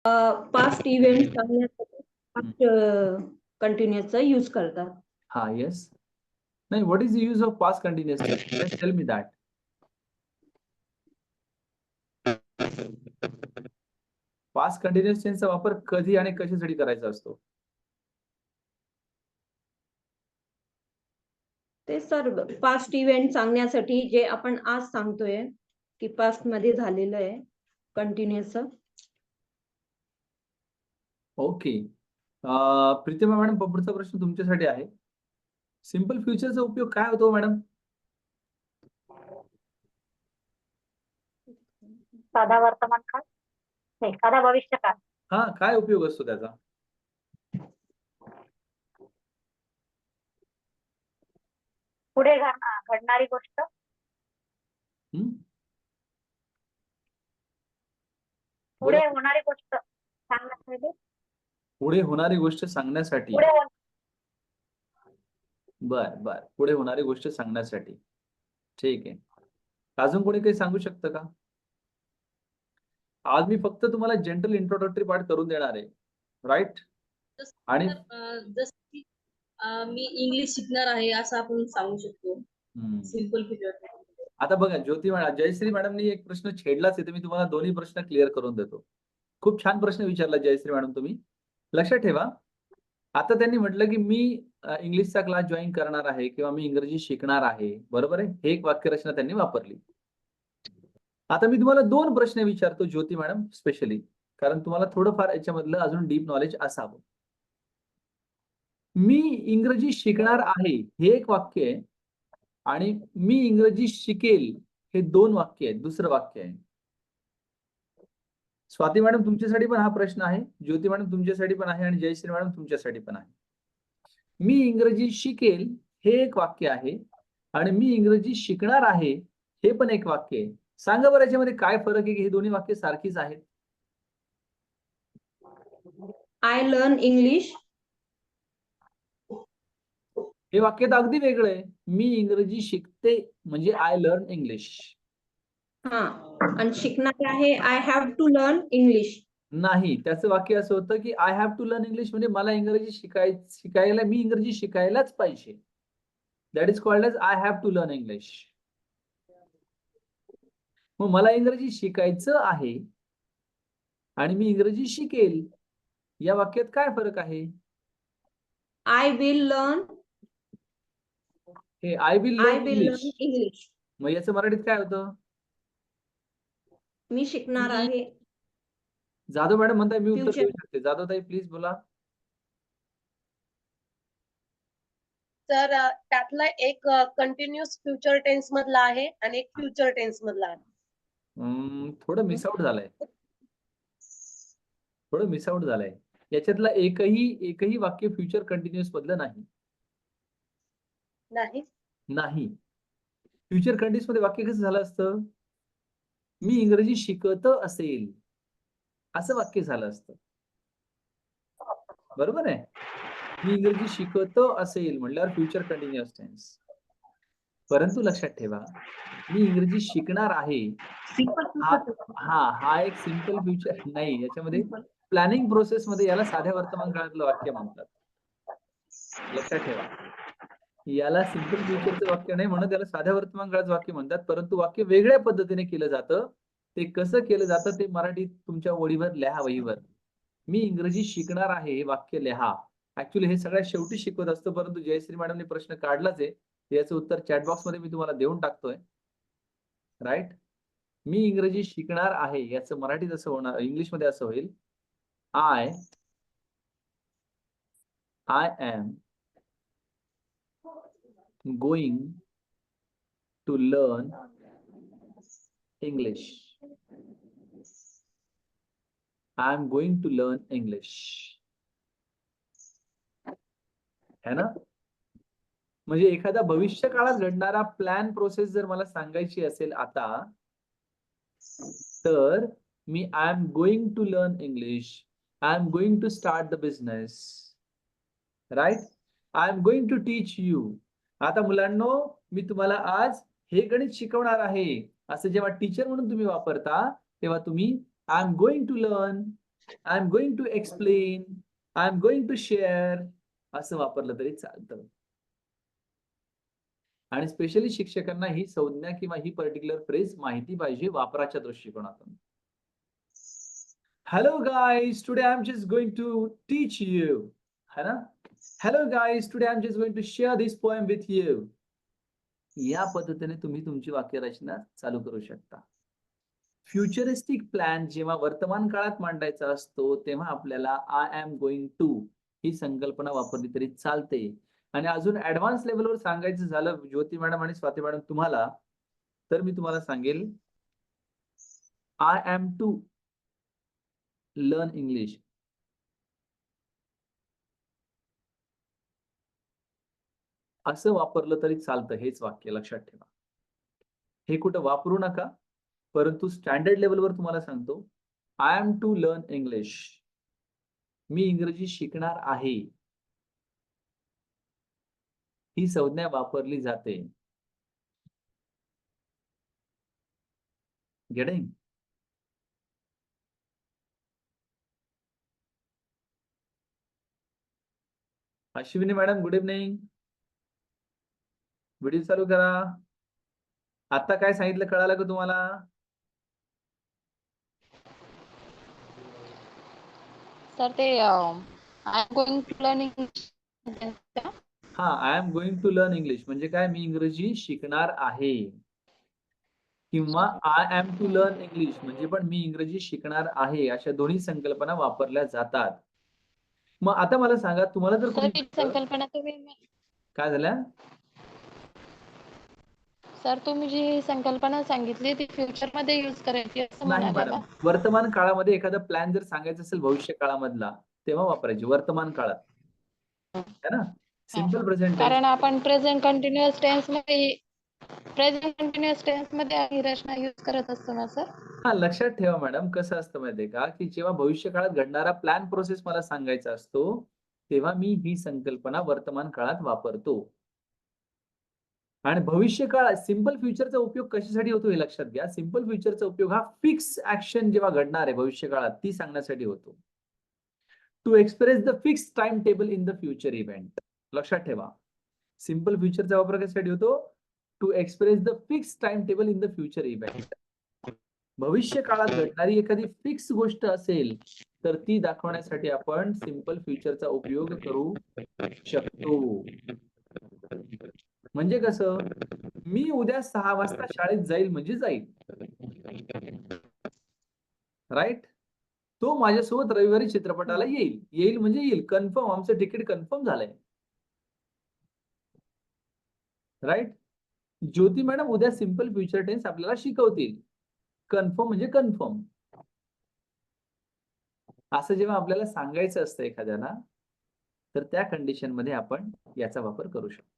Past event सांगण्यासाठी past कंटिन्युअसचा use करतात. हा, येस. नाही, what is the use of past continuous tense? Just tell me that. Past continuous टेन्सचा वापर कधी आणि कशासाठी करायचा असतो? ते सर पास्ट इव्हेंट सांगण्यासाठी जे आपण आज सांगतोय की पास्ट मध्ये झालेलं आहे कंटिन्युअस. ओके. प्रीतिमा मॅडम, पुढचा प्रश्न तुमच्यासाठी आहे. सिंपल फ्युचरचा उपयोग काय होतो मॅडम? साधा वर्तमान काळ नाही, साधा भविष्य काळ. हा, काय उपयोग असतो त्याचा? पुढे घडणारी गोष्ट, पुढे होणारी गोष्ट सांगण्यासाठी. पुढे होणारी गोष्ट सांगण्यासाठी. बर बर, पुढे होणारी गोष्ट सांगण्यासाठी. ठीक आहे. अजून कोणी काही सांगू शकतं का? आज मी फक्त तुम्हाला जनरल इंट्रोडक्टरी पार्ट करून देणार आहे, राईट? आणि जसं की मी इंग्लिश शिकणार आहे असं आपण सांगू शकतो सिंपल फ्युचर. आता बघा, ज्योती मॅडम, जयश्री मॅडमनी एक प्रश्न छेडलाच आहे, तर मी तुम्हाला दोन्ही प्रश्न क्लिअर करून देतो. खूप छान प्रश्न विचारला जयश्री मॅडम तुम्ही. लक्षात ठेवा, आता त्यांनी म्हटलं की मी इंग्लिशचा क्लास जॉईन करणार आहे किंवा मी इंग्रजी शिकणार आहे, बरोबर आहे? हे एक वाक्यरचना त्यांनी वापरली. आता मी तुम्हाला दोन प्रश्न विचारतो ज्योती मॅडम, स्पेशली कारण तुम्हाला थोडंफार याच्यामधलं अजून डीप नॉलेज असावं. मी इंग्रजी शिकणार आहे हे एक वाक्य आहे आणि मी इंग्रजी शिकेल हे दोन वाक्य आहेत, दुसरं वाक्य आहे. स्वाती मॅडम, तुमच्यासाठी पण हा प्रश्न आहे, ज्योती मॅडम तुमच्यासाठी पण आहे आणि जयश्री मॅडम तुमच्यासाठी पण आहे. मी इंग्रजी शिकेल हे एक वाक्य आहे आणि मी इंग्रजी शिकणार आहे हे पण एक वाक्य आहे. सांगा बरं याच्यामध्ये काय फरक आहे की हे दोन्ही वाक्य सारखीच आहेत? आय लर्न इंग्लिश हे वाक्य तर अगदी वेगळं आहे. मी इंग्रजी शिकते म्हणजे आय लर्न इंग्लिश. हा, आणि शिकणार आहे I have to learn English. नाही, त्याचं वाक्य असं होतं की I have to learn English म्हणजे मला इंग्रजी शिकायला मी इंग्रजी शिकायलाच पाहिजे. That is called as I have to learn English. मग मला इंग्रजी शिकायचं आहे आणि मी इंग्रजी शिकेल, या वाक्यात काय फरक आहे? आय विल लर्न, हे आय विल लर्न इंग्लिश. मग याचं मराठीत काय होतं? मी शिकणार आहे. जाधव मॅडम म्हणताय मी उत्तर देऊ शकते. जाधव ताई प्लीज बोला. तर त्यातला एक कंटिन्युअस फ्युचर टेन्स मधला आहे आणि एक फ्युचर टेन्स मधला आहे. थोडं मिसआउट झालंय. याच्यातला एकही वाक्य फ्युचर कंटिन्युअस मधलं नाही. फ्युचर कंटिन्युअस मध्ये वाक्य कसं झालं असतं? मी इंग्रजी शिकत असेल असं वाक्य झालं असतं, बरोबर आहे? मी इंग्रजी शिकत असेल म्हटल्यावर फ्युचर कंटिन्युअस टेन्स. परंतु लक्षात ठेवा, मी इंग्रजी शिकणार आहे हा एक सिंपल फ्युचर नाही. याच्यामध्ये प्लॅनिंग प्रोसेस मध्ये याला साध्या वर्तमान काळातलं वाक्य म्हणतात. लक्षात ठेवा, याला सिंपल फ्युचरचं वाक्य नाही म्हणत, याला साध्या वर्तमान काळाचं वाक्य म्हणतात. परंतु वाक्य वेगळ्या पद्धतीने केलं जातं. ते कसं केलं जातं ते मराठीत तुमच्या ओळीवर लिहा, वहीवर. मी इंग्रजी शिकणार आहे हे वाक्य लिहा. ऍक्च्युली हे सगळ्यात शेवटी शिकवत असतं, परंतु जयश्री मॅडमने प्रश्न काढलाच आहे. याचं उत्तर चॅट बॉक्स मध्ये मी तुम्हाला देऊन टाकतोय, राईट? मी इंग्रजी शिकणार आहे याचं मराठीत असं होणार, इंग्लिश मध्ये असं होईल, I am going to learn English. I am going to learn English, है ना? म्हणजे एखादा भविष्य काळात घडणारा प्लॅन प्रोसेस जर मला सांगायची असेल आता, तर मी I am going to learn English, I am going to start the business, right? I am going to teach you. आता मुलांनो, मी तुम्हाला आज हे गणित शिकवणार आहे असं जेव्हा टीचर म्हणून तुम्ही वापरता, तेव्हा तुम्ही I am going to learn I am going to explain, I am going to share असं वापरलं तरी चालतं. आणि स्पेशली शिक्षकांना ही संज्ञा किंवा ही पर्टिक्युलर फ्रेज माहिती पाहिजे वापराच्या दृष्टिकोनातून. Hello guys, today I am just going to teach you, है ना. Hello guys, today I am just going to share this poem with you. या पद्धतीने तुम्ही तुमची वाक्यरचना चालू करू शकता. फ्युचरिस्टिक प्लॅन जेव्हा वर्तमान काळात मांडायचा असतो तेव्हा आपल्याला आय एम गोइंग टू ही संकल्पना वापरली तरी चालते. आणि अजून ऍडव्हान्स लेवलवर सांगायचं झालं ज्योती मॅडम आणि स्वाती मॅडम तुम्हाला, तर मी तुम्हाला सांगेल I am to learn English. असं वापरलं तरी चालतं. हेच वाक्य लक्षात ठेवा. हे कुठं वापरू नका, परंतु स्टँडर्ड लेवलवर तुम्हाला सांगतो I am to learn English. मी इंग्रजी शिकणार आहे. ही संज्ञा वापरली जाते. Getting? Ashwini madam good evening. Video चालू करा. आता काय सांगितलं कळालं का तुम्हाला? सर ते I am going to learn English. हा, I am going to learn English म्हणजे काय? मी इंग्रजी शिकणार आहे. किंवा I am to learn English म्हणजे पण मी इंग्रजी शिकणार आहे. अशा दोन्ही संकल्पना वापरल्या जातात. मग आता मला सांगा, तुम्हाला जर सर कोणी ही म्हटलं- संकल्पना तुम्ही काय झालं? सर तुम्ही जी संकल्पना सांगितली ती फ्युचर मध्ये युज करायची असं नाही म्हणाला मॅडम, का? वर्तमान काळामध्ये एखादा प्लॅन जर सांगायचा असेल भविष्य काळामधला तेव्हा वापरायची वर्तमान काळात, है ना. Simple present tense. कारण आपण प्रेझेंट कंटिन्युअस टेन्स मध्ये ही रचना युज करत असतो ना सर. हा, लक्षात ठेवा मॅडम, कसं असतं माहितीये का, की जेव्हा भविष्य काळात घडणारा प्लॅन प्रोसेस मला सांगायचा असतो तेव्हा मी ही संकल्पना वर्तमान काळात वापरतो. आणि भविष्य काळ सिंपल फ्युचरचा उपयोग कशासाठी होतो हे लक्षात घ्या. सिंपल फ्युचरचा उपयोग हा फिक्स ऍक्शन जेव्हा घडणार आहे भविष्य काळात ती सांगण्यासाठी होतो. To express the fix time table in the future event. लक्षात ठेवा, सिंपल फ्युचरचा वापर कशासाठी होतो? To express the fix time table in the future event. भविष्य काळात घडणारी एखादी फिक्स गोष्ट असेल तर ती दाखवण्यासाठी आपण सिंपल फ्युचरचा उपयोग करू शकतो. म्हणजे कसं, मी उद्या 6 वाजता शाळेत जाईल म्हणजे जाईल, राईट. तो माझ्यासोबत रविवारी चित्रपटाला येईल. येईल म्हणजे येईल, कन्फर्म, आमचं तिकीट कन्फर्म झालंय, राईट. ज्योती मॅडम उद्या सिंपल फ्युचर टेन्स आपल्याला शिकवतील. कन्फर्म म्हणजे कन्फर्म. असं जेव्हा आपल्याला सांगायचं असतं एखाद्याला तर त्या कंडिशन मध्ये आपण याचा वापर करू शकतो.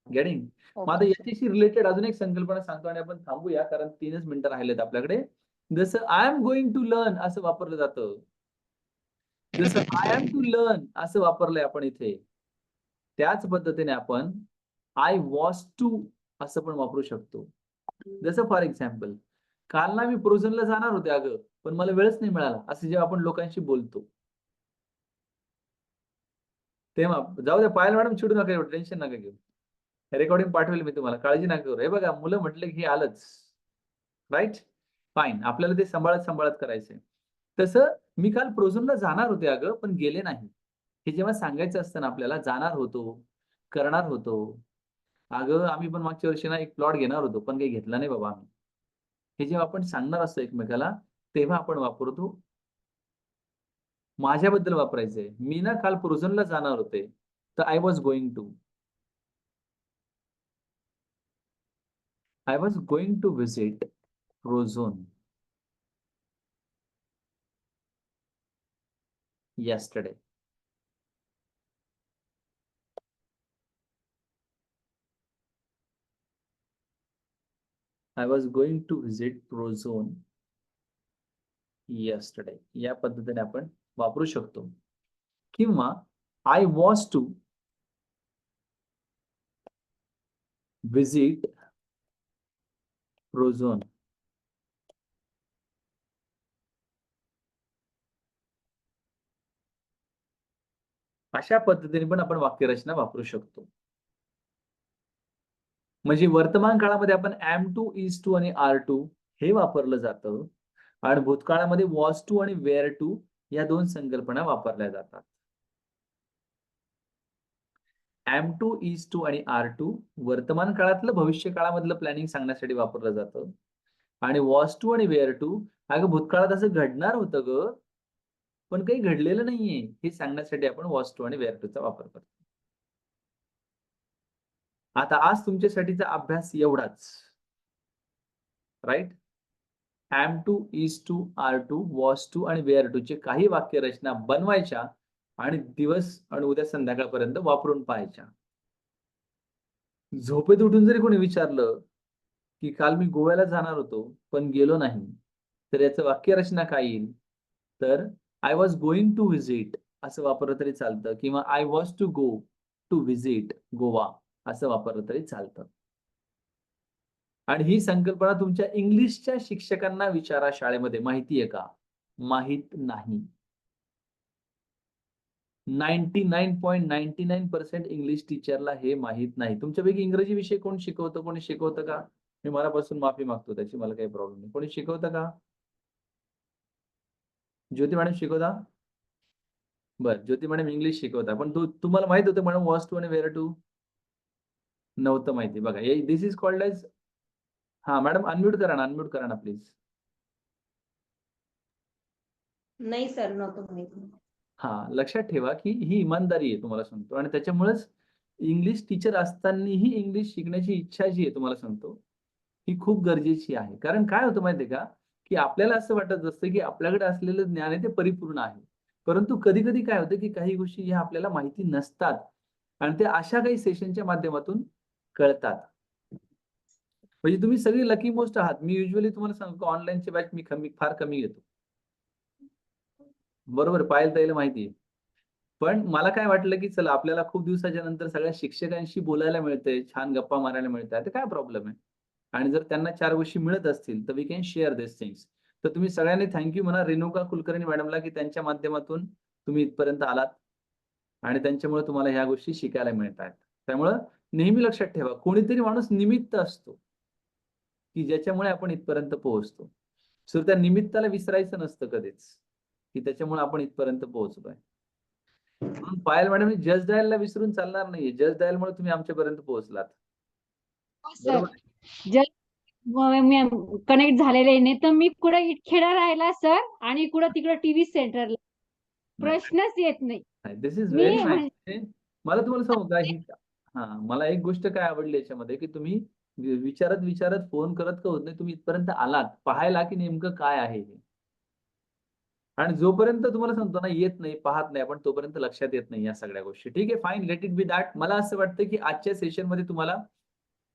गेटिंग? मग आता याच्याशी रिलेटेड अजून एक संकल्पना सांगतो आणि आपण थांबूया कारण 3च मिनिटं राहिलेत आपल्याकडे. जसं I am going to learn असं वापरलं जातं, जसं आय एम टू लर्न असं वापरलंय आपण इथे, त्याच पद्धतीने आपण आय वॉज टू असं पण वापरू शकतो. जसं फॉर एक्झाम्पल, काल ना मी प्रोझनला जाणार होते अगं, पण मला वेळच नाही मिळाला, असं जेव्हा आपण लोकांशी बोलतो तेव्हा. जाऊ द्या पायल मॅडम, चिडू नका, एवढं टेन्शन नका घेऊ. रेकॉर्डिंग पाठवेल मी तुम्हाला, काळजी नका करू. हे बघा, मुलं म्हटलं की हे आलंच, राईट. फाईन, आपल्याला ते सांभाळत सांभाळत करायचंय. तसं मी काल प्रोझनला जाणार होते अगं पण गेले नाही, हे जेव्हा सांगायचं असतं ना आपल्याला, जाणार होतो, करणार होतो. अगं आम्ही पण मागच्या वर्षी ना एक प्लॉट घेणार होतो पण काही घेतला नाही बाबा आम्ही. हे जेव्हा आपण सांगणार असतो एकमेकाला तेव्हा आपण वापरतो. माझ्याबद्दल वापरायचंय, मी ना काल प्रोझनला जाणार होते, तर I was going to. I was going to visit Prozone yesterday. I was going to visit Prozone yesterday. या पद्धतीने आपण वापरू शकतो. किंवा I was to visit Prozone अशा पद्धतीने पण आपण वाक्यरचना वापरू शकतो. म्हणजे वर्तमान काळामध्ये आपण am to, is to आणि are to हे वापरलं जातं आणि भूतकाळामध्ये was to आणि were to या 2 संकल्पना वापरल्या जातात. am to, is to आणि are to वर्तमान काळातलं भविष्य काळामधलं प्लॅनिंग सांगण्यासाठी वापरलं जातं आणि was to आणि were to अगं भूतकाळात असं घडणार होतं ग, पण काही घडलेलं नाहीये हे सांगण्यासाठी आपण was to आणि were to चा वापर करतो. आता आज तुमच्यासाठीचा अभ्यास एवढाच. Right? am to, is to, are to, was to आणि were to चे काही वाक्यरचना बनवायच्या आणि दिवस आणि उद्या संध्याकाळपर्यंत वापरून पाहायच्या. झोपेत उठून जरी कोणी विचारलं, की काल मी गोव्याला जाणार होतो, पण गेलो नाही. तर याचं वाक्यरचना काय येईल? तर I was going to visit असं वापरलं तरी चालतं किंवा I was to go to visit Goa असं वापरलं तरी चालतं. आणि ही संकल्पना तुमच्या इंग्लिशच्या शिक्षकांना विचारा शाळेमध्ये माहिती आहे का? माहित नाही. 99.99% इंग्लिश टीचरला हे माहित नाही. तुमच्यापैकी इंग्रजी विषय कोण शिकवतं? कोणी शिकवतं का? मी मनापासून माफी मागतो त्याची, मला काही प्रॉब्लेम नाही. कोणी शिकवतं का? ज्योती मॅडम शिकवता? बरं, ज्योती मॅडम इंग्लिश शिकवता. पण तुम्हाला माहित होतं मॅडम वॉज टू आणि वेअर टू? नव्हतं माहिती. बघा this is called as madam unmute करा ना प्लीज. नाही सर, नव्हतं माहिती. लक्षात ठेवा की ही इमानदारी आहे तुम्हाला सांगतो आणि त्याच्यामुळेच इंग्लिश टीचर असतानाही इंग्लिश शिकण्याची इच्छा जी आहे तुम्हाला सांगतो, ही खूप गरजेची आहे. कारण काय होतं माहितीये का, की आपल्याला असं वाटत असतं की आपल्याकडे असलेलं ज्ञान आहे ते परिपूर्ण आहे. परंतु कधी-कधी काय होतं की काही गोष्टी ह्या आपल्याला माहिती नसतात आणि त्या अशा काही सेशनच्या माध्यमातून कळतात. म्हणजे तुम्ही सगळी लकी मोस्ट आहात. मी युजुअली तुम्हाला सांगतो ऑनलाईनची बॅच मी फार कमी घेतो. बरोबर, पायल ताईला माहिती आहे. पण मला काय वाटलं, की चला आपल्याला खूप दिवसाच्या नंतर सगळ्या शिक्षकांशी बोलायला मिळतंय, छान गप्पा मारायला मिळताय, तर काय प्रॉब्लेम आहे? आणि जर त्यांना 4 गोष्टी मिळत असतील, तर we can share this things. तर तुम्ही सगळ्यांनी थँक यू म्हणा रेणुका कुलकर्णी मॅडमला, की त्यांच्या माध्यमातून तुम्ही इथपर्यंत आलात आणि त्यांच्यामुळे तुम्हाला ह्या गोष्टी शिकायला मिळतायत. त्यामुळं नेहमी लक्षात ठेवा, कोणीतरी माणूस निमित्त असतो, की ज्याच्यामुळे आपण इथपर्यंत पोहोचतो. सो त्या निमित्ताला विसरायचं नसतं कधीच, की त्याच्यामुळे आपण इथपर्यंत पोहोचलोय. म्हणून पायल मॅडम जस्ट डायलला विसरून चालणार नाहीये. जस्ट डायलमुळे तुम्ही आमच्यापर्यंत पोहोचलात. सर बरोबर? मी कनेक्ट झालेले नाही तर मी कुठे इटखेडा राहिला सर आणि कुठं तिकडं टीव्ही सेंटरला प्रश्नच येत नाही. दिस इज मी व्हेरी नाईस. मला तुम्हाला सांगू का मला एक गोष्ट काय आवडली याच्यामध्ये, की तुम्ही विचारत फोन करत का होत नाही, तुम्ही इथपर्यंत आलात पाहायला की नेमकं काय आहे हे. आणि जोपर्यंत तुम्हाला सांगतो ना येत नाही, पाहत नाही आपण तोपर्यंत लक्षात येत नाही या सगळ्या गोष्टी. ठीक आहे, fine, let it be that. मला असं वाटतं की आजच्या सेशनमध्ये तुम्हाला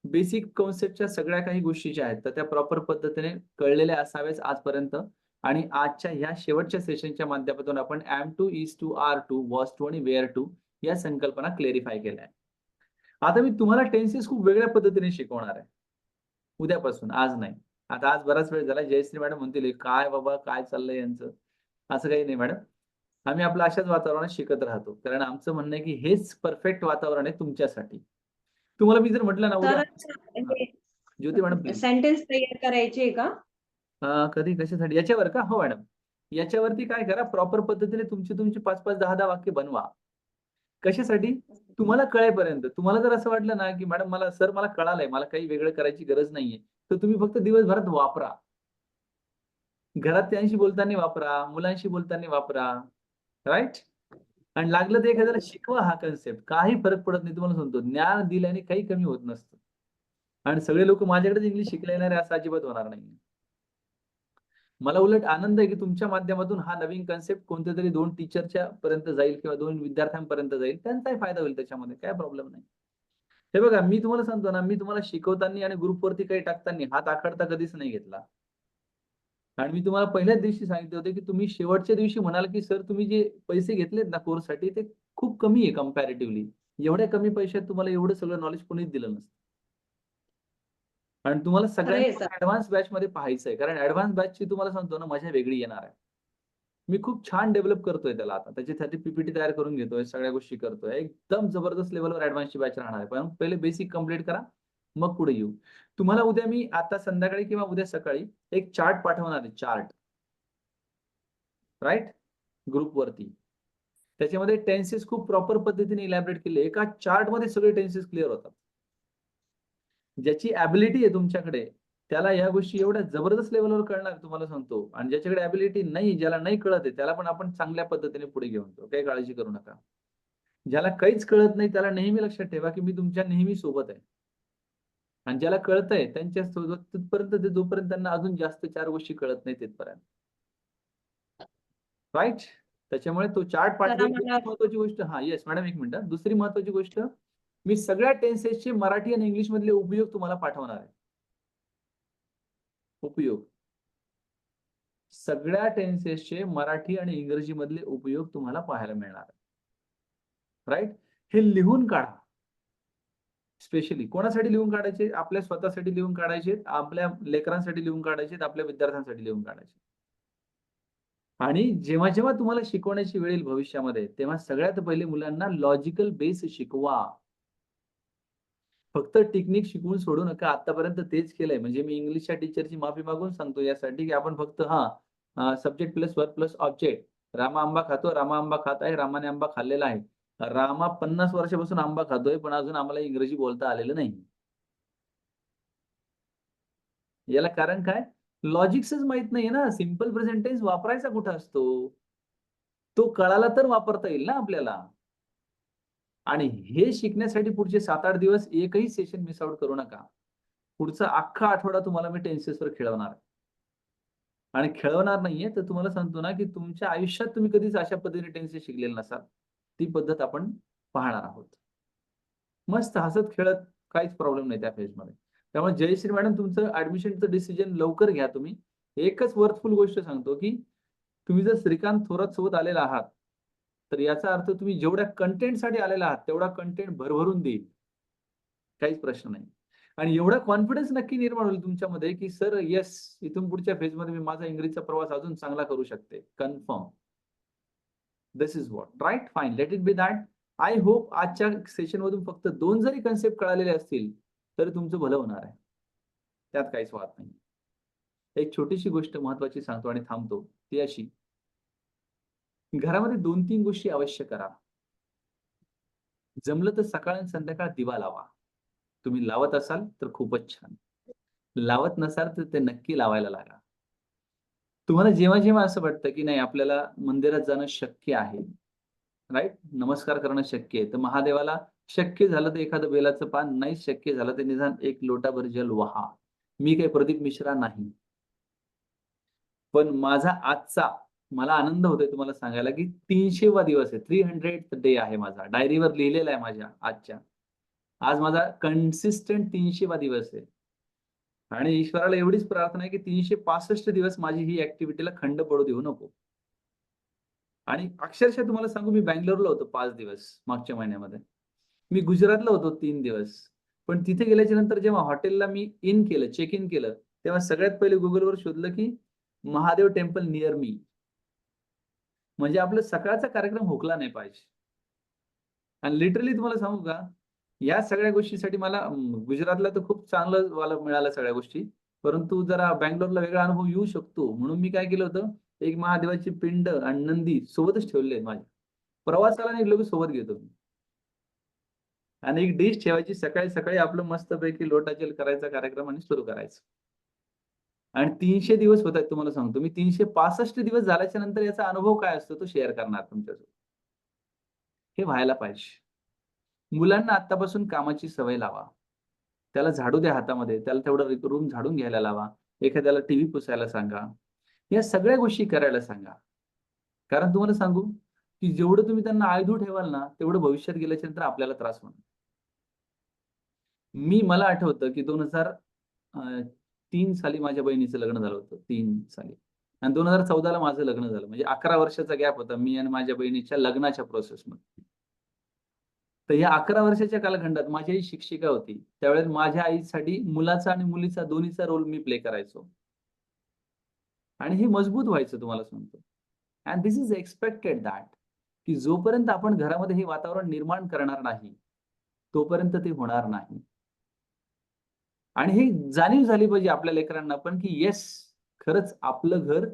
बेसिक कॉन्सेप्टच्या सगळ्या काही गोष्टी ज्या आहेत तर त्या प्रॉपर पद्धतीने कळलेल्या असाव्याच आजपर्यंत. आणि आजच्या ह्या शेवटच्या सेशनच्या माध्यमातून आपण am to, is to, are to, was to आणि were to या संकल्पना क्लेरिफाय केल्या. आता मी तुम्हाला टेन्सेस खूप वेगळ्या पद्धतीने शिकवणार आहे उद्यापासून, आज नाही. आता आज बराच वेळ झाला. जयश्री मॅडम म्हणतील काय बाबा काय चाललंय यांचं. असं काही नाही मॅडम, आम्ही आपलं अशाच वातावरणात शिकत राहतो. कारण आमचं म्हणणं आहे की हेच परफेक्ट वातावरण आहे तुमच्यासाठी. तुम्हाला मी जर म्हटलं ना उद्या ज्योती मॅडम प्लीज. सेंटेन्स तयार करायचे का? कधी कशासाठी? याच्यावर का? हो मॅडम. याच्यावरती काय करा, प्रॉपर पद्धतीने तुमची 5-5, 10-10 वाक्य बनवा. कशासाठी? तुम्हाला कळेपर्यंत. तुम्हाला जर असं वाटलं ना, की मॅडम मला कळालंय, मला काही वेगळं करायची गरज नाहीये, तर तुम्ही फक्त दिवसभरात वापरा. घरातल्यांशी बोलताना वापरा, मुलांशी बोलताना वापरा. राइट? आणि लागलं तर एखाद्याला शिकवा हा कन्सेप्ट. काही फरक पडत नाही. तुम्हाला सांगतो ज्ञान दिल्याने काही कमी होत नसतं. आणि सगळे लोक माझ्याकडेच इंग्लिश शिकले येणार आहे असं अजिबात होणार नाही. मला उलट आनंद आहे की तुमच्या माध्यमातून हा नवीन कन्सेप्ट कोणत्यातरी 2 टीचरच्या पर्यंत जाईल किंवा 2 विद्यार्थ्यांपर्यंत जाईल. त्यांचाही फायदा होईल त्याच्यामध्ये, काय प्रॉब्लेम नाही. हे बघा, मी तुम्हाला सांगतो ना, मी तुम्हाला शिकवताना आणि ग्रुपवरती काही टाकताना हात आखडता कधीच नाही घेतला. आणि मी तुम्हाला पहिल्याच दिवशी सांगितले होते की तुम्ही शेवटच्या दिवशी म्हणाल की सर तुम्ही जे पैसे घेतलेत ना कोर्ससाठी ते खूप कमी आहे कंपॅरेटिव्हली. एवढ्या कमी पैशात तुम्हाला एवढं सगळं नॉलेज कोणीच दिलं नसतं. आणि तुम्हाला सगळ्यांना ऍडव्हान्स बॅच मध्ये पाहायचं आहे. कारण ऍडव्हान्स बॅचची तुम्हाला सांगतो ना मजा वेगळी येणार आहे. मी खूप छान डेव्हलप करतोय त्याला आता, त्याच्यासाठी पीपीटी तयार करून घेतोय, सगळ्या गोष्टी करतोय, एकदम जबरदस्त लेवलवर ऍडव्हान्सची बॅच राहणार आहे. पण पहिले बेसिक कम्प्लीट करा, मग पुढे येऊ. तुम्हाला उद्या मी आता संध्याकाळी किंवा उद्या सकाळी एक चार्ट पाठवणार आहे, चार्ट, राईट, ग्रुपवरती. त्याच्यामध्ये टेन्सेस खूप प्रॉपर पद्धतीने इलॅबरेट केले. एका चार्ट मध्ये सगळे टेन्सेस क्लिअर होतात. ज्याची ॲबिलिटी आहे तुमच्याकडे त्याला या गोष्टी एवढ्या जबरदस्त लेवलवर कळणार, तुम्हाला सांगतो. आणि ज्याच्याकडे ॲबिलिटी नाही, ज्याला नाही कळत आहे, त्याला पण आपण चांगल्या पद्धतीने पुढे घेऊन जाऊ, काही काळजी करू नका. ज्याला काहीच कळत नाही त्याला नेहमी लक्षात ठेवा की मी तुमच्या नेहमी सोबत आहे. आणि ज्याला कळतंय त्यांच्या सोबत तिथपर्यंत ते, जोपर्यंत त्यांना अजून जास्त 4 गोष्टी कळत नाही तिथपर्यंत, राईट. त्याच्यामुळे तो चार्ट पाठवेल. मला- महत्वाची गोष्ट, हा येस मॅडम, एक मिनिट. दुसरी महत्वाची गोष्ट, मी सगळ्या टेन्सेसचे मराठी आणि इंग्लिश मधले उपयोग तुम्हाला पाठवणार आहे. उपयोग, सगळ्या टेन्सेसचे मराठी आणि इंग्रजी मधले उपयोग तुम्हाला पाहायला मिळणार आहे, राईट. हे लिहून काढा. स्पेशली कोणासाठी लिहून काढायचे? आपल्या स्वतःसाठी लिहून काढायचे, आपल्या लेकरांसाठी लिहून काढायचे, आपल्या विद्यार्थ्यांसाठी लिहून काढायचे. आणि जेव्हा जेव्हा तुम्हाला शिकवण्याची वेळ येईल भविष्यामध्ये, तेव्हा सगळ्यात पहिले मुलांना लॉजिकल बेस शिकवा. फक्त टेक्निक शिकवून सोडू नका. आतापर्यंत तेच केलंय. म्हणजे मी इंग्लिशच्या टीचरची माफी मागून सांगतो यासाठी की आपण फक्त subject plus verb plus object, Rama आंबा खातो, रामा आंबा खात आहे, रामाने आंबा खाल्लेला आहे. रामा 50 वर्षापासून आंबा खातोय, पण अजून आम्हाला इंग्रजी बोलता आलेलं नाही. याला कारण काय? लॉजिक्सच माहित नाहीये ना. सिंपल प्रेझेंट टेन्स वापरायचा कुठं असतो, तो कळाला तर वापरता येईल ना आपल्याला. आणि हे शिकण्यासाठी पुढचे 7-8 दिवस एकही सेशन मिस आउट करू नका. पुढचा अख्खा आठवडा तुम्हाला मी टेन्सेसवर खेळवणार आहे. आणि खेळवणार नाहीये तर तुम्हाला सांगतो ना की तुमच्या आयुष्यात तुम्ही कधीच अशा पद्धतीने टेन्सेस शिकलेले नसाल. ती पद्धत आपण पाहणार आहोत. मस्त हसत खेळत, काहीच प्रॉब्लेम नाही त्या फेजमध्ये. त्यामुळे जयश्री मॅडम, तुमचं ऍडमिशनचं डिसिजन लवकर घ्या तुम्ही. एकच वर्थफुल गोष्ट सांगतो की तुम्ही जर श्रीकांत थोरात सोबत आलेला आहात, तर याचा अर्थ तुम्ही जेवढ्या कंटेंटसाठी आलेला आहात तेवढा कंटेंट भरभरून देईल, काहीच प्रश्न नाही. आणि एवढा कॉन्फिडन्स नक्की निर्माण होईल तुमच्यामध्ये की सर येस, इथून पुढच्या फेजमध्ये मी माझा इंग्रजीचा प्रवास अजून चांगला करू शकते. Confirm. This is what, right, fine, let it be that. I hope आजच्या सेशन मधून फक्त 2 जरी कन्सेप्ट कळालेले असतील तरी तुमचं भलं होणार आहे, त्यात काहीच वाद नाही. एक छोटीशी गोष्ट महत्वाची सांगतो आणि थांबतो, ती अशी, घरामध्ये 2-3 गोष्टी अवश्य करा. जमलं तर सकाळ आणि संध्याकाळ दिवा लावा. तुम्ही लावत असाल तर खूपच छान, लावत नसाल तर ते नक्की लावायला लागा. तुम्हाला जेव्हा जेव्हा असं वाटतं की नाही आपल्याला मंदिरात जाणं शक्य आहे, राईट, नमस्कार करणं शक्य आहे, तर महादेवाला शक्य झालं तर एखादं बेलाचं पान, नाही शक्य झालं तर निदान 1 लोटाभर जल वाहा. मी काही प्रदीप मिश्रा नाही. पण माझा आजचा, मला आनंद होतोय तुम्हाला सांगायला की 300वा दिवस आहे, 300th डे आहे माझा. डायरीवर लिहिलेला आहे माझ्या आजच्या. आज माझा कन्सिस्टंट 300वा दिवस आहे. आणि ईश्वराला एवढीच प्रार्थना आहे की 365 दिवस माझी ही ऍक्टिव्हिटीला खंड पडू देऊ नको. आणि अक्षरशः तुम्हाला सांगू, मी बँगलोरला होतो 5 दिवस मागच्या महिन्यामध्ये. मी गुजरातला होतो 3 दिवस. पण तिथे गेल्याच्या नंतर जेव्हा हॉटेलला मी चेक इन केलं, तेव्हा सगळ्यात पहिले गुगलवर शोधलं की महादेव टेम्पल नियर मी. म्हणजे आपला सकाळचा कार्यक्रम हुकला नाही पाहिजे. आणि लिटरली तुम्हाला सांगू का, या सगळ्या गोष्टीसाठी मला गुजरातला तर खूप चांगलं मला मिळालं सगळ्या गोष्टी, परंतु जरा बँगलोरला वेगळा अनुभव येऊ शकतो म्हणून मी काय केलं होतं, एक महादेवाची पिंड आणि नंदी सोबतच ठेवले माझ्या. प्रवासाला निघलो की सोबत घेतो मी. आणि एक डिश ठेवायची सकाळी सकाळी, आपलं मस्तपैकी लोटाजल करायचा कार्यक्रम आणि सुरू करायचं. आणि 300 दिवस होत आहेत तुम्हाला सांगतो मी. 365 दिवस झाल्याच्या नंतर याचा अनुभव काय असतो तो शेअर करणार तुमच्यासोबत. हे व्हायला पाहिजे. मुलांना आतापासून कामाची सवय लावा. त्याला झाडू द्या हातामध्ये, त्याला तेवढं रूम झाडून घ्यायला लावा, एखाद्याला टीव्ही पुसायला सांगा, या सगळ्या गोष्टी करायला सांगा. कारण तुम्हाला सांगू की जेवढं तुम्ही त्यांना आळधू ठेवाल ना, तेवढं भविष्यात गेल्याच्या नंतर आपल्याला त्रास होणार. मला आठवतं की 2003 साली माझ्या बहिणीचं लग्न झालं होतं, 3 साली. आणि 2014ला माझं लग्न झालं. म्हणजे 11 वर्षाचा गॅप होता मी आणि माझ्या बहिणीच्या लग्नाच्या प्रोसेसमध्ये. तर या 11 वर्षाच्या कालखंडात माझी आई शिक्षिका होती. त्यावेळेस माझ्या आईसाठी मुलाचा आणि मुलीचा दोन्हीचा रोल मी प्ले करायचो. आणि हे मजबूत व्हायचं तुम्हाला सांगतो. And this is expected that की जोपर्यंत आपण घरामध्ये हे वातावरण निर्माण करणार नाही तोपर्यंत ते होणार नाही. आणि हे जाणीव झाली पाहिजे आपल्या लेकरांना पण की येस, खरंच आपलं घर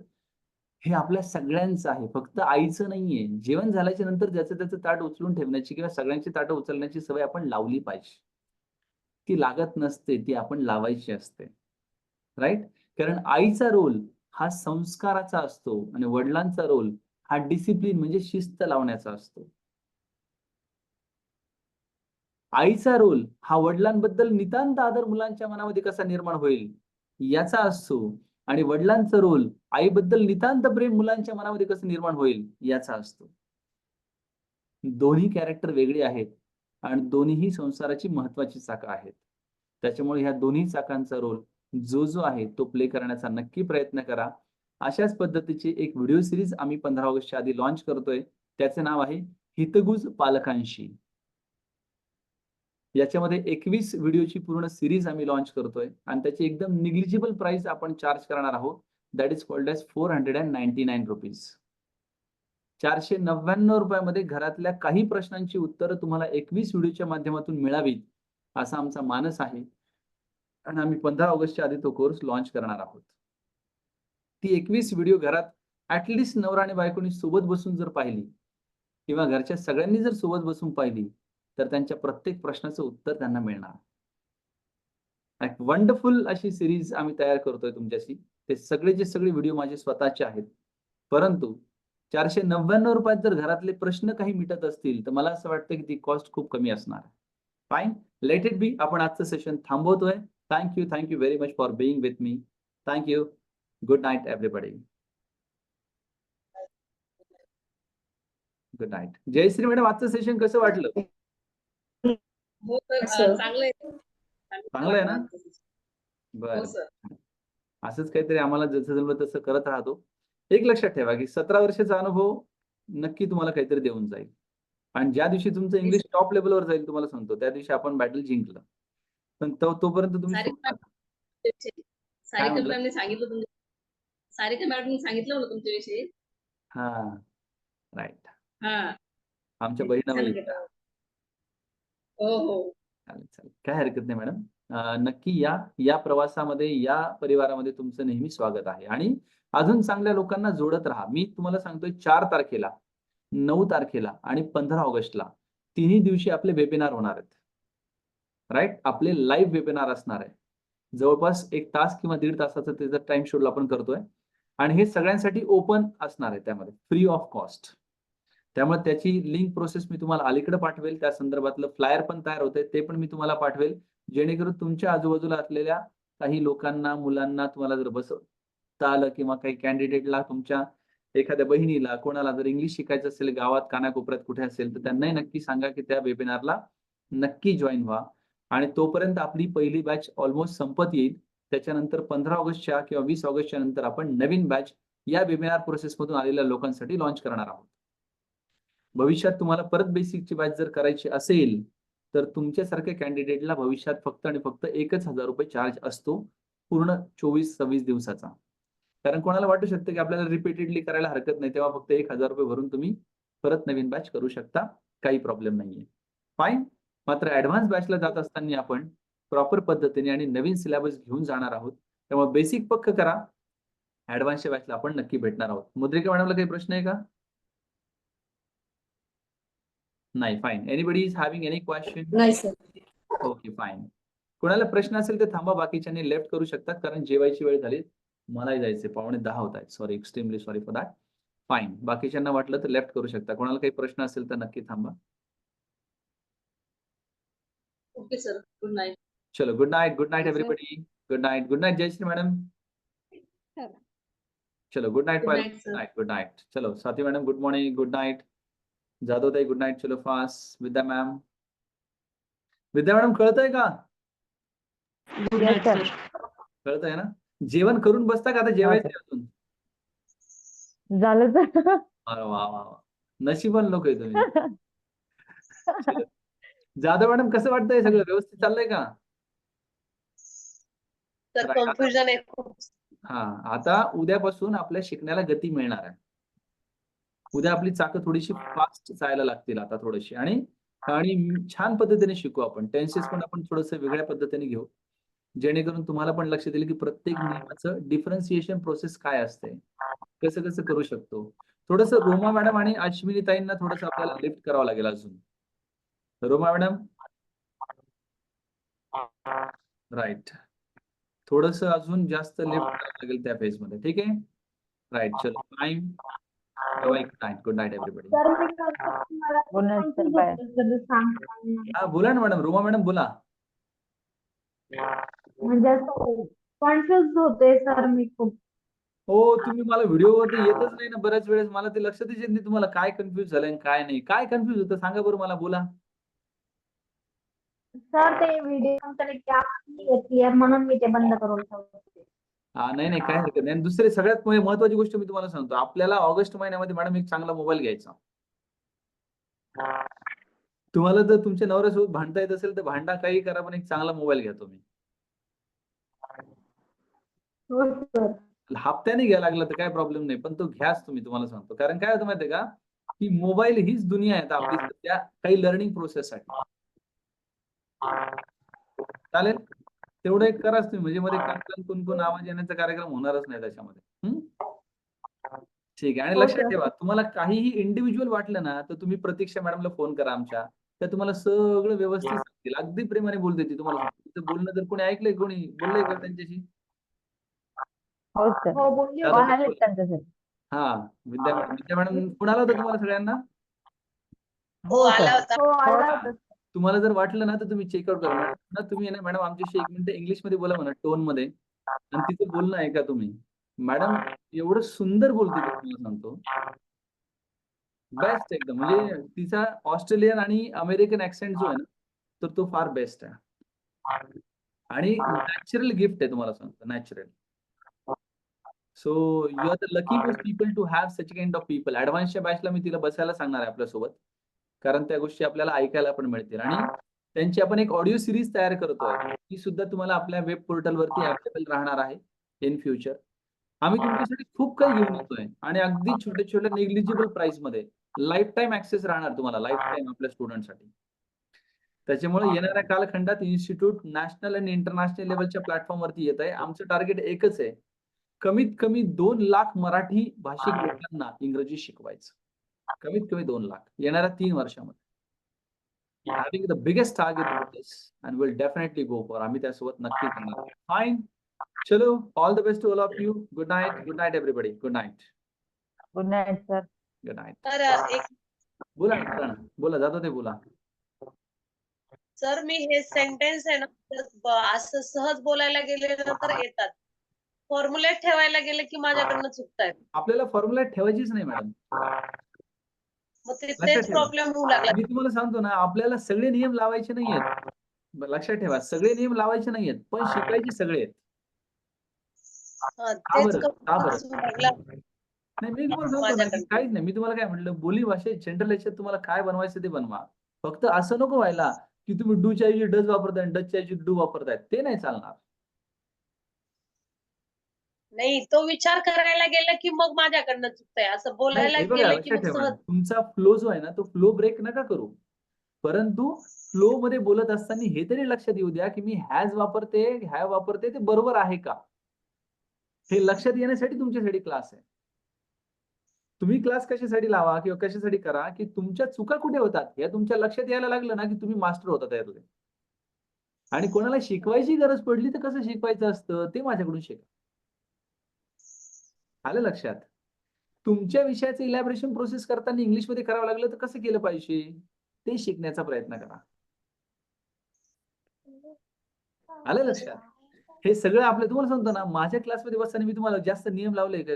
हे आपल्या सगळ्यांचं आहे, फक्त आईचं नाहीये. जेवण झाल्याच्या नंतर ज्याचं त्याचं ताट उचलून ठेवण्याची किंवा सगळ्यांची ताटं उचलण्याची सवय आपण लावली पाहिजे. ती लागत नसते, ती आपण लावायची असते. राईट? कारण आईचा रोल हा संस्काराचा असतो आणि वडिलांचा रोल हा डिसिप्लिन म्हणजे शिस्त लावण्याचा असतो. आईचा रोल हा वडिलांबद्दल नितांत आदर मुलांच्या मनामध्ये कसा निर्माण होईल याचा असतो आणि वडिलांचा रोल आईबद्दल नितांत प्रेम मुलांच्या मनामध्ये कसं निर्माण होईल याचा असतो. दोन्ही कॅरेक्टर वेगळे आहेत आणि दोन्हीही संसाराची महत्वाची चाकं आहेत. त्याच्यामुळे ह्या दोन्ही चाकांचा रोल जो आहे तो प्ले करण्याचा नक्की प्रयत्न करा. अशाच पद्धतीची एक व्हिडिओ सिरीज आम्ही 15 ऑगस्टच्या आधी लॉन्च करतोय. त्याचे नाव आहे हितगुज पालकांशी. याच्यामध्ये 21 व्हिडिओची पूर्ण सिरीज आम्ही लॉन्च करतोय आणि त्याची एकदम निग्लिजिबल प्राइस आपण चार्ज करणार आहोत. That is called as 499 rupees. 499 रुपयामध्ये घरातल्या काही प्रश्नांची उत्तरं तुम्हाला 21 व्हिडिओच्या माध्यमातून मिळावीत असा आमचा मानस आहे आणि आम्ही 15 ऑगस्टच्या आधी तो कोर्स लॉन्च करणार आहोत. ती 21 व्हिडिओ घरात ऍटलिस्ट नवरा आणि बायकोनी सोबत बसून जर पाहिली किंवा घरच्या सगळ्यांनी जर सोबत बसून पाहिली तर त्यांच्या प्रत्येक प्रश्नाचं उत्तर त्यांना मिळणार. एक वंडरफुल अशी सिरीज आम्ही तयार करतोय तुमच्याशी. ते सगळेचे सगळे व्हिडिओ माझे स्वतःचे आहेत. परंतु 499 रुपयात जर घरातले प्रश्न काही मिटत असतील तर मला असं वाटतं की ती कॉस्ट खूप कमी असणार. Fine, let it be. आपण आजचं सेशन थांबवतोय. Thank you very much for being with me. Thank you. Good night everybody. Good night. Jayashree madam, आजचं सेशन कसं वाटलं? हो सर, चांगलं आहे. चांगलं आहे ना? बरं. हो सर. असंच काहीतरी आम्हाला जसं जमलं तसं करत राहतो. एक लक्षात ठेवा की 17 वर्षाचा अनुभव नक्की तुम्हाला काहीतरी देऊन जाईल आणि ज्या दिवशी तुमचं इंग्लिश टॉप लेवलवर जाईल तुम्हाला सांगतो त्या दिवशी आपण बॅटल जिंकलं. पण तोपर्यंत तुम्ही सारिका मॅडमने सांगितलं सारिका मॅडमने सांगितलं होतं तुमच्याविषयी. हा, राईट. हा, आमच्या बहिणाबाई. हो. चालेल, काय हरकत नाही मॅडम. नक्की या प्रवासामध्ये या परिवारामध्ये तुमचं नेहमी स्वागत आहे आणि अजून चांगल्या लोकांना जोडत राहा. मी तुम्हाला सांगतोय 4 तारखेला, 9 तारखेला आणि 15 ऑगस्टला तिन्ही दिवशी आपले वेबिनार होणार आहेत. राईट, आपले लाईव्ह वेबिनार असणार आहे. जवळपास 1 तास किंवा 1.5 तासाचं त्याचा टाइम शेड्यूल आपण करतोय आणि हे सगळ्यांसाठी ओपन असणार आहे, त्यामध्ये फ्री ऑफ कॉस्ट. त्यामुळे त्याची लिंक प्रोसेस मी तुम्हाला अलीकडे पाठवेल. त्या संदर्भातलं फ्लायर पण तयार होते, ते पण मी तुम्हाला पाठवेल, जेणेकरून तुमच्या आजूबाजूला असलेल्या काही लोकांना, मुलांना तुम्हाला जर बसवता आलं किंवा काही कॅन्डिडेटला, तुमच्या एखाद्या बहिणीला, कोणाला जर इंग्लिश शिकायचं असेल गावात कानाकोपऱ्यात कुठे असेल तर त्यांनाही नक्की सांगा की त्या वेबिनारला नक्की जॉईन व्हा. आणि तोपर्यंत आपली पहिली बॅच ऑलमोस्ट संपत येईल. त्याच्यानंतर 15 ऑगस्टच्या किंवा 20 ऑगस्टच्या नंतर आपण नवीन बॅच या वेबिनार प्रोसेसमधून आलेल्या लोकांसाठी लॉन्च करणार आहोत. भविष्यात तुम्हाला परत बेसिकची बॅच जर करायची असेल तर तुमच्यासारख्या कॅन्डिडेटला भविष्यात फक्त आणि फक्त 1,000 रुपये चार्ज असतो पूर्ण 24-26 दिवसाचा. कारण कोणाला वाटू शकतं की आपल्याला रिपीटेडली करायला हरकत नाही, तेव्हा फक्त 1,000 रुपये भरून तुम्ही परत नवीन बॅच करू शकता, काही प्रॉब्लेम नाहीये. फाईन. मात्र ऍडव्हान्स बॅचला जात असताना आपण प्रॉपर पद्धतीने आणि नवीन सिलेबस घेऊन जाणार आहोत. त्यामुळे बेसिक पक्क करा. ऍडव्हान्सच्या बॅचला आपण नक्की भेटणार आहोत. मुद्रिका मॅडमला काही प्रश्न आहे का? नाही, fine. Anybody is having any question? नाही सर. Okay, fine. कोणाला प्रश्न असेल तर थांबा, बाकीच्यांनी लेफ्ट करू शकतात कारण जेवायची वेळ झाली. मलाही जायचे, 9:15 होत आहेत. Sorry, extremely sorry for that. Fine. बाकीच्यांना वाटलं तर लेफ्ट करू शकता. कोणाला काही प्रश्न असेल तर नक्की थांबा. Okay sir, good night. चलो, good night everybody. Good night Jayashree madam. चलो, गुड नाईट. Good night. चलो, Swati madam good morning. Good night. Jadhav ताई गुड नाईट. चलो फास्ट. विद्या मॅम कळतंय का? कळतंय ना? जेवण करून बसता का? आता जेवायचं अजून झालं तर. अरे वा वा वा, नशिबान लोक आहे तुम्ही. चलो. जाधव मॅडम कसं वाटतंय? सगळं व्यवस्थित चाललंय का? सर, कन्फ्युजन आहे खूप. हा, आता उद्यापासून आपल्या शिकण्याला गती मिळणार आहे. उद्या आपली चाकं थोडीशी फास्ट जायला लागतील आता थोडीशी आणि आणि छान पद्धतीने शिकू आपण. टेन्सेस पण आपण थोडंसं वेगळ्या पद्धतीने घेऊ. जेणेकरून तुम्हाला पण लक्षात येईल की प्रत्येक नियमाचं डिफरन्सिएशन प्रोसेस काय असते. कसं कसं करू शकतो. थोडंसं रोमा मॅडम आणि अश्विनी ताईंना थोडंसं आपल्याला लिफ्ट करावं लागेल अजून. रोमा मॅडम राईट. थोडंसं अजून जास्त लिफ्ट करावं लागेल त्या फेज मध्ये. ठीक आहे. राईट. चलो टाइम. Good night everybody. हा बोला ना मॅडम. रोमा मॅडम बोला. म्हणजे असं कन्फ्युज होते सर मी खूप. हो तुम्ही मला व्हिडिओवरती येतच नाही ना बऱ्याच वेळेस. मला ते लक्षातच येत नाही तुम्हाला काय कन्फ्युज झालंय आणि काय नाही. काय कन्फ्युज होतं सांगा बरं मला. बोला. सर ते व्हिडिओ नंतर क्लिअर म्हणून मी ते बंद करून ठेवले. नाही नाही काय हरकत नाही. आणि दुसरी सगळ्यात महत्वाची गोष्ट मी तुम्हाला सांगतो. आपल्याला ऑगस्ट महिन्यामध्ये मॅडम एक चांगला मोबाईल घ्यायचा. तुम्हाला जर तुमच्या नवऱ्यासोबत भांडता येत असेल तर भांडा काही करा पण एक चांगला मोबाईल घ्या तुम्ही. हो सर. हप्त्याने घ्यायला लागला तर काय प्रॉब्लेम नाही पण तो घ्याच तुम्ही. तुम्हाला सांगतो कारण काय होतं माहितीये का की मोबाईल हीच दुनिया आहे आता आपली सध्या काही लर्निंग प्रोसेससाठी. चालेल. तेवढं एक कराच तुम्ही म्हणजे मध्ये कणकण कुणकुण आवाज येण्याचा कार्यक्रम होणारच नाही त्याच्यामध्ये. ठीक आहे. आणि हो लक्षात सर. ठेवा तुम्हाला काहीही इंडिव्हिज्युअल वाटलं ना तर तुम्ही प्रतीक्षा मॅडमला फोन करा आमच्या. त्या तुम्हाला सगळं व्यवस्थित सांगतील. अगदी प्रेमाने बोलते ती तुम्हाला. तिचं बोलणं जर कोणी ऐकलंय कोणी बोललंय का त्यांच्याशी. हो सर. हो बोलली दादा, कॉल आहेत त्यांच्यासाठी. हा विद्या मॅडम फोन आला होता तुम्हाला सगळ्यांना. हो आला होता. हो आला होता. तुम्हाला जर वाटलं ना तर तुम्ही चेकआउट करा. मॅडम तुम्ही आहे ना मॅडम आमच्याशी 1 मिनिट इंग्लिश मध्ये बोला म्हणा टोन मध्ये आणि तिचं बोलणं ऐका तुम्ही. मॅडम एवढं सुंदर बोलते ती तुम्हाला सांगतो. बेस्ट एकदम. म्हणजे तिचा ऑस्ट्रेलियन आणि अमेरिकन ऍक्सेंट जो आहे ना तर तो फार बेस्ट आहे. आणि नॅचरल गिफ्ट आहे तुम्हाला सांगतो. Natural. So you are the lucky most people to have such kind of people. ऍडव्हान्सच्या बॅचला मी तिला बसायला सांगणार आहे आपल्यासोबत. कारण त्या गोष्टी आपल्याला ऐकायला पण मिळतील. आणि त्यांची आपण एक ऑडिओ सिरीज तयार करतोय. ती सुद्धा तुम्हाला आपल्या वेब पोर्टलवरती अवेलेबल राहणार आहे इन फ्युचर. आम्ही तुमच्यासाठी खूप काही घेऊन येतोय आणि अगदी छोट्या छोट्या नेग्लिजिबल प्राइस मध्ये लाईफ टाईम ऍक्सेस राहणार तुम्हाला लाईफ टाईम आपल्या स्टुडंटसाठी. त्याच्यामुळे येणाऱ्या कालखंडात इन्स्टिट्यूट नॅशनल आणि इंटरनॅशनल लेवलच्या प्लॅटफॉर्मवरती येत आहे. आमचं टार्गेट एकच आहे. कमीत कमी 2 लाख मराठी भाषिक लोकांना इंग्रजी शिकवायचं. कमीत कमी 2 लाख येणाऱ्या 3 वर्षामध्ये. Having the biggest target with this and we'll definitely go for. आम्ही त्यासोबत नक्की करणार. Fine. चलो all the best to all of you. Good night everybody. Good night. Good night sir. Good night. तर एक बोला ना बोला जातो ते बोला. सर मी हे सेंटेन्स आहे ना असं सहज बोलायला गेले तर येतात. फॉर्म्युलेट ठेवायला गेले की माझ्याकडनं चुकतायत. आपल्याला फॉर्म्युला ठेवायचीच नाही मॅडम. मग लक्षात तेच ठेवा. प्रॉब्लेम होऊ लागला. मी तुम्हाला सांगतो ना आपल्याला सगळे नियम लावायचे नाहीयेत. लक्षात ठेवा सगळे नियम लावायचे नाहीयेत पण शिकायचे सगळे आहेत. का तेच बरं? का बरं? होऊ लागला नाही मी तुम्हाला सांगतो ना की माझ्याकडनं. काहीच नाही. मी तुम्हाला काय म्हटलं बोली भाषेत जनरल याच्यात तुम्हाला काय बनवायचं ते बनवा. फक्त असं नको व्हायला की तुम्ही डूच्या ऐवजी डज वापरताय आणि डचच्या ऐवजी डू वापरताय. ते नाही चालणार. नाही तो विचार करायला गेला की मग माझ्याकडनं चुकतंय. असं नाही बोलायला हे बघा गेलं की लक्षात मग ठेवा सहज. तुमचा फ्लो जो आहे ना तो फ्लो ब्रेक नका करू. परंतु फ्लो मध्ये बोलत असताना हे तरी लक्षात येऊ द्या की मी हॅज वापरते हॅव वापरते ते बरोबर आहे का हे लक्षात येण्यासाठी तुमच्यासाठी क्लास आहे. तुम्ही क्लास कशासाठी लावा किंवा कशासाठी करा की तुमच्या चुका कुठे होतात या तुमच्या लक्षात यायला लागलं ना की तुम्ही मास्टर होता त्यातले. आणि कोणाला शिकवायची गरज पडली तर कसं शिकवायचं असतं ते माझ्याकडून शिका. आलं लक्षात. तुमच्या विषयाचं इलॅबोरेशन प्रोसेस करताना इंग्लिशमध्ये करावं लागलं तर कसं केलं पाहिजे ते शिकण्याचा प्रयत्न करा. आलं लक्षात. हे सगळं आपलं तुम्हाला सांगतो ना माझ्या क्लासमध्ये बसताना मी तुम्हाला जास्त नियम लावले का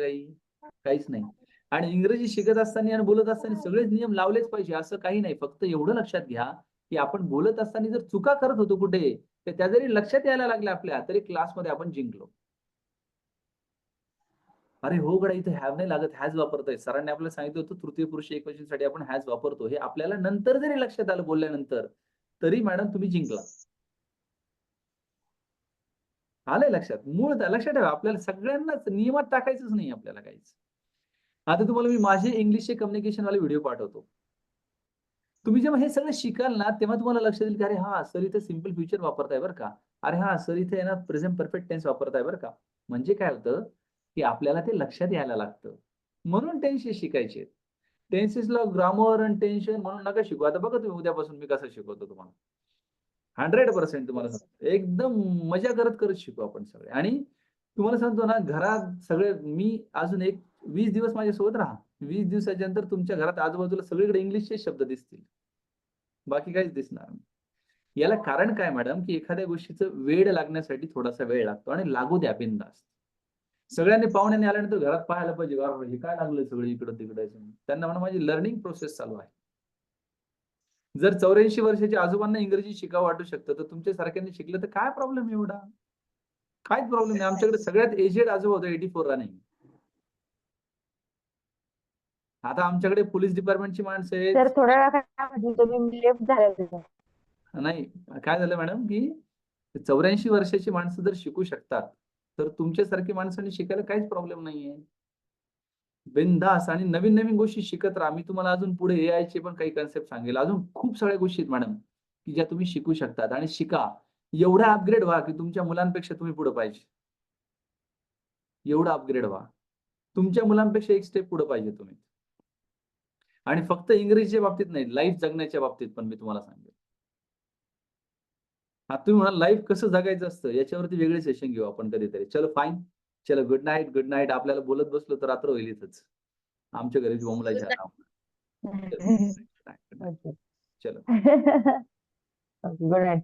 काहीच नाही. आणि इंग्रजी शिकत असताना आणि बोलत असताना सगळेच नियम लावलेच पाहिजे असं काही नाही. फक्त एवढं लक्षात घ्या की आपण बोलत असताना जर चुका करत होतो कुठे तर त्या जरी लक्षात यायला लागल्या आपल्या तरी क्लासमध्ये आपण जिंकलो. अरे हो गड्या इथे हॅव नाही लागत हॅज वापरतोय. सरांनी आपल्याला सांगितलं होतं तृतीय पुरुष एकवचनसाठी आपण हॅज वापरतो. हे आपल्याला नंतर जरी लक्षात आलं बोलल्यानंतर तरी मॅडम तुम्ही जिंकला. आलंय लक्षात. मूळ लक्षात ठेवा आपल्याला सगळ्यांनाच नियमात टाकायचंच नाही आपल्याला काहीच. आता तुम्हाला मी माझे इंग्लिशचे कम्युनिकेशन वाले व्हिडिओ पाठवतो. तुम्ही जेव्हा हे सगळं शिकाल ना तेव्हा तुम्हाला लक्षात येईल की अरे हा सर इथे सिम्पल फ्युचर वापरताय बरं का. अरे हा सर इथे आहे ना प्रेझेंट परफेक्ट टेन्स वापरताय बरं का. म्हणजे काय होतं की आपल्याला ते लक्षात यायला लागतं. म्हणून टेन्सेस शिकायचे. टेन्सेसला ग्रामर आणि टेन्शन म्हणून नका शिकू. आता बघा तुम्ही उद्यापासून मी कसं शिकवतो तुम्हाला. 100% तुम्हाला सांगतो. एकदम मजा करत करत शिकू आपण सगळे. आणि तुम्हाला सांगतो ना घरात सगळे मी अजून एक 20 दिवस माझ्यासोबत राहा. 20 दिवसाच्या नंतर तुमच्या घरात आजूबाजूला सगळीकडे इंग्लिशचे शब्द दिसतील. बाकी काहीच दिसणार नाही. याला कारण काय मॅडम की एखाद्या गोष्टीचं वेड लागण्यासाठी थोडासा वेळ लागतो आणि लागू द्या बिनधास्त. सगळ्यांनी पाहुण्याने आल्यानंतर घरात पाहायला पाहिजे "अरे, हे काय लागलं सगळं इकडं तिकडं. त्यांना म्हणा माझी लर्निंग प्रोसेस चालू आहे. जर 84 वर्षाच्या आजोबांना इंग्रजी शिकावं वाटू शकतं तर तुमच्या सारख्यांनी शिकलं तर काय प्रॉब्लेम एवढा? काहीच प्रॉब्लेम नाही. आमच्याकडे सगळ्यात एजेड आजोबा होते 84 रनिंग. आता आमच्याकडे पोलीस डिपार्टमेंटची माणसं आहेत. सर थोड्या वेळा काय म्हटलं तुम्ही लेफ्ट झाले सर. नाही काय झालं मॅडम की 84 वर्षाची माणसं जर शिकू शकतात तर तुमच्यासारखी माणसांनी शिकायला काहीच प्रॉब्लेम नाहीये. बिनधास्त आणि नवीन नवीन गोष्टी शिकत राहा. मी तुम्हाला अजून पुढे AI चे पण काही कन्सेप्ट सांगेल. अजून खूप साऱ्या गोष्टी आहेत मॅडम की ज्या तुम्ही शिकू शकतात आणि शिका. एवढा अपग्रेड व्हा की तुमच्या मुलांपेक्षा तुम्ही पुढे पाहिजे. एवढा अपग्रेड व्हा. तुमच्या मुलांपेक्षा एक स्टेप पुढे पाहिजे तुम्ही. आणि फक्त इंग्रजीच्या बाबतीत नाही, लाईफ जगण्याच्या बाबतीत पण मी तुम्हाला सांगेन. आता तुम्ही म्हणाल लाईफ कसं जगायचं असतं याच्यावरती वेगळे सेशन घेऊ आपण कधीतरी. चलो फाईन. चलो गुड नाईट, गुड नाईट. आपल्याला बोलत बसलो तर रात्र होईल इथंच. आमच्या घरी बोंबलायचं आता. चलो. Good night.